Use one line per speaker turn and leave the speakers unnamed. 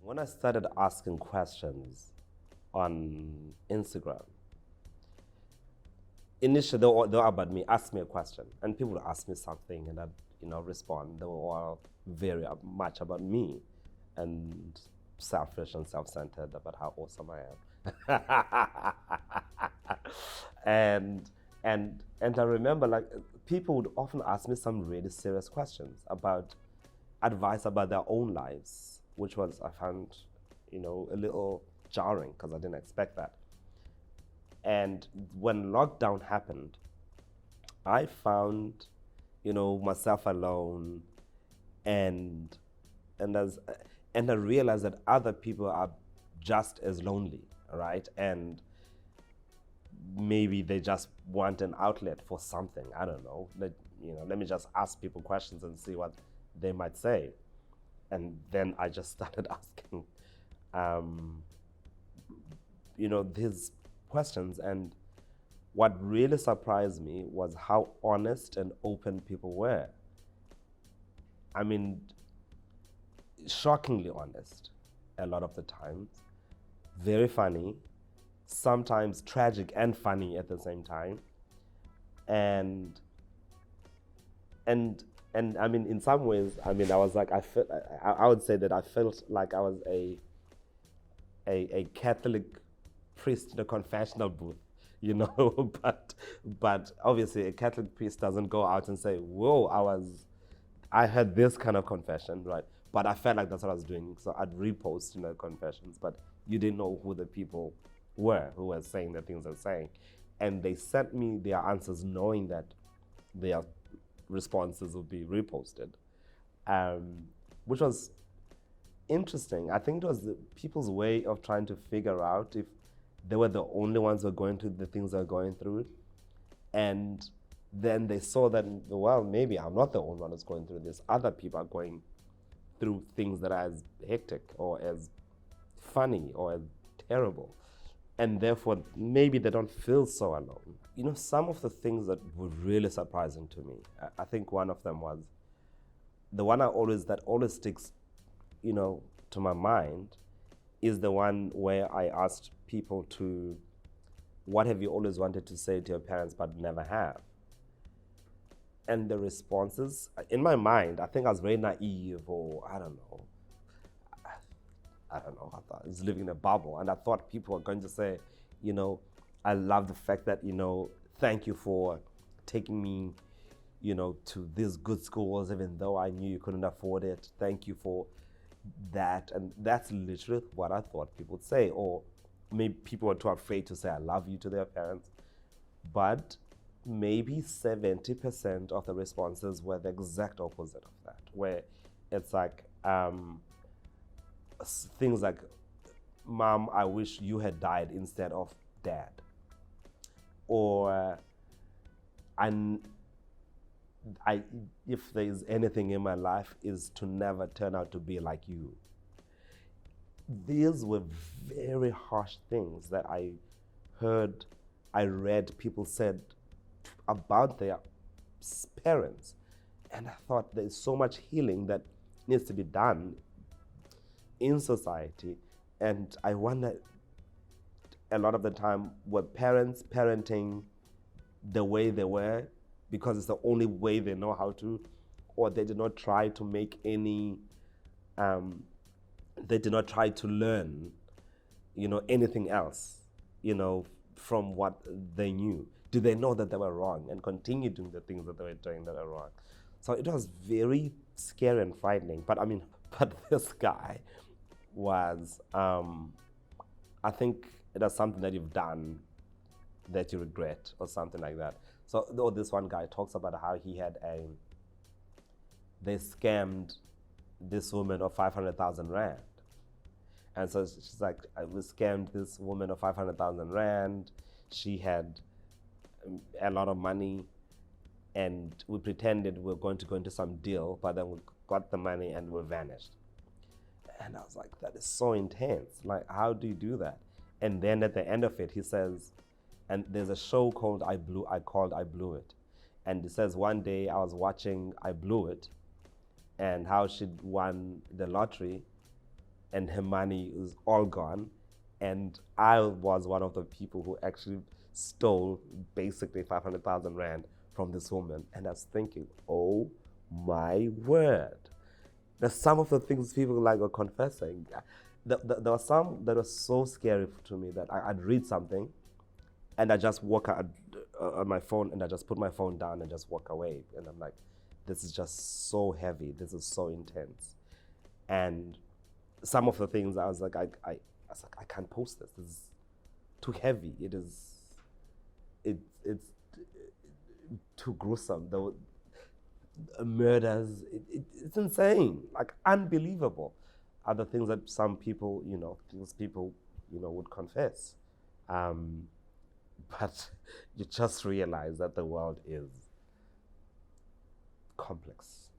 When I started asking questions on Instagram, initially they were about me, ask me a question, and people would ask me something, and I'd respond. They were all very much about me, and selfish and self-centered about how awesome I am. And I remember, like, people would often ask me some really serious questions about advice about their own lives, which was, I found, a little jarring because I didn't expect that. And when lockdown happened, I found, myself alone, and and I realized that other people are just as lonely, right? And maybe they just want an outlet for something. I don't know. Let me just ask people questions and see what they might say. And then I just started asking, these questions. And what really surprised me was how honest and open people were. I mean, shockingly honest a lot of the times, very funny, sometimes tragic and funny at the same time. And I mean, in some ways, I mean, I was like, I would say that I felt like I was a Catholic priest in a confessional booth, but obviously a Catholic priest doesn't go out and say, whoa, I had this kind of confession, right? But I felt like that's what I was doing. So I'd repost, confessions, but you didn't know who the people were who were saying the things they're saying. And they sent me their answers knowing that their responses would be reposted, which was interesting. I think it was the people's way of trying to figure out if they were the only ones who were going through the things they're going through. And then they saw that, well, maybe I'm not the only one who's going through this. Other people are going through things that are as hectic or as funny or as terrible. And therefore, maybe they don't feel so alone. Some of the things that were really surprising to me, I think one of them was the one that always sticks, to my mind, is the one where I asked people what have you always wanted to say to your parents but never have? And the responses, in my mind, I think I was very naive, or I don't know. I thought I was living in a bubble, and I thought people were going to say, I love the fact that, thank you for taking me, to these good schools, even though I knew you couldn't afford it. Thank you for that. And that's literally what I thought people would say. Or maybe people were too afraid to say I love you to their parents. But maybe 70% of the responses were the exact opposite of that, where it's like, things like, Mom, I wish you had died instead of Dad. Or, if there is anything in my life, is to never turn out to be like you. These were very harsh things that I read people said about their parents. And I thought there's so much healing that needs to be done in society. And I wonder, a lot of the time, were parents parenting the way they were because it's the only way they know how to, or they did not try to make any, they did not try to learn, anything else, from what they knew. Did they know that they were wrong and continue doing the things that they were doing that are wrong? So it was very scary and frightening. But this guy was, I think it was something that you've done that you regret or something like that. So this one guy talks about how they scammed this woman of 500,000 rand. And so she's like, we scammed this woman of 500,000 rand. She had a lot of money, and we pretended we were going to go into some deal, but then we got the money and we vanished. And I was like, that is so intense. Like, how do you do that? And then at the end of it, he says, and there's a show called I Blew It. And it says, one day I was watching I Blew It and how she'd won the lottery, and her money is all gone. And I was one of the people who actually stole basically 500,000 rand from this woman. And I was thinking, oh my word. There's some of the things people like are confessing. There were some that were so scary to me that I'd read something and I just walk out on my phone and I just put my phone down and just walk away. And I'm like, this is just so heavy. This is so intense. And some of the things I was like, I can't post this. This is too heavy. It's too gruesome. The murders, it's insane, like unbelievable. Are the things that some people, would confess. But you just realize that the world is complex.